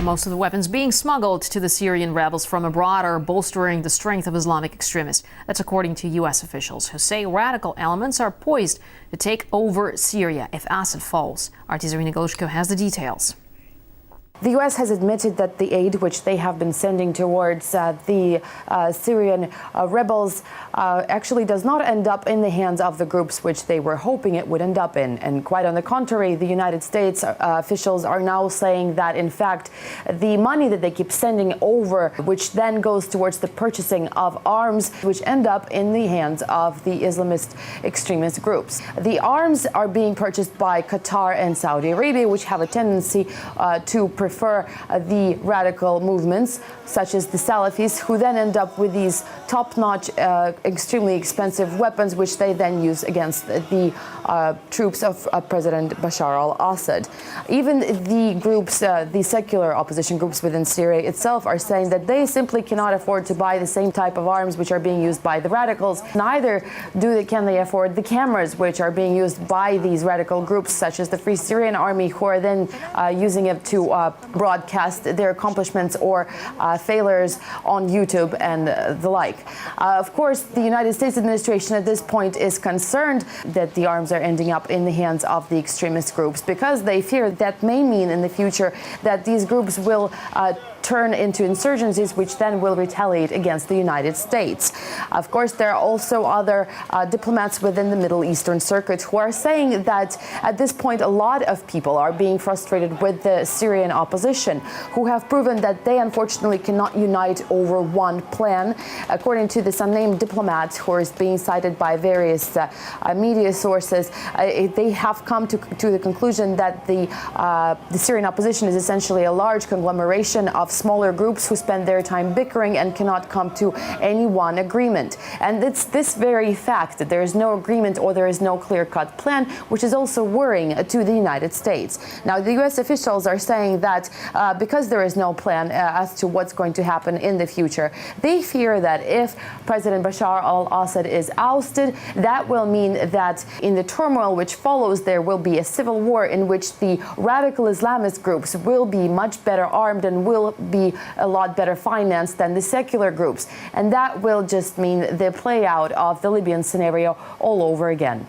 Most of the weapons being smuggled to the Syrian rebels from abroad are bolstering the strength of Islamic extremists. That's according to U.S. officials who say radical elements are poised to take over Syria if Assad falls. RT's Irina Golushko has the details. The U.S. has admitted that the aid which they have been sending towards the Syrian rebels actually does not end up in the hands of the groups which they were hoping it would end up in. And quite on the contrary, the United States officials are now saying that, in fact, the money that they keep sending over, which then goes towards the purchasing of arms, which end up in the hands of the Islamist extremist groups. The arms are being purchased by Qatar and Saudi Arabia, which have a tendency to prefer the radical movements, such as the Salafis, who then end up with these top-notch, extremely expensive weapons, which they then use against the troops of President Bashar al-Assad. Even the groups, the secular opposition groups within Syria itself, are saying that they simply cannot afford to buy the same type of arms which are being used by the radicals. Neither can they afford the cameras which are being used by these radical groups, such as the Free Syrian Army, who are then using it to broadcast their accomplishments or failures on YouTube and the like. Of course, the United States administration at this point is concerned that the arms are ending up in the hands of the extremist groups, because they fear that may mean in the future that these groups will turn into insurgencies, which then will retaliate against the United States. Of course, there are also other diplomats within the Middle Eastern circuit who are saying that at this point a lot of people are being frustrated with the Syrian opposition, who have proven that they unfortunately cannot unite over one plan. According to this unnamed diplomat, who is being cited by various media sources, they have come to the conclusion that the Syrian opposition is essentially a large conglomeration of smaller groups who spend their time bickering and cannot come to any one agreement. And it's this very fact that there is no agreement or there is no clear-cut plan, which is also worrying to the United States. Now, the U.S. officials are saying that because there is no plan as to what's going to happen in the future, they fear that if President Bashar al-Assad is ousted, that will mean that in the turmoil which follows, there will be a civil war in which the radical Islamist groups will be much better armed and will be a lot better financed than the secular groups. And that will just mean the play out of the Libyan scenario all over again.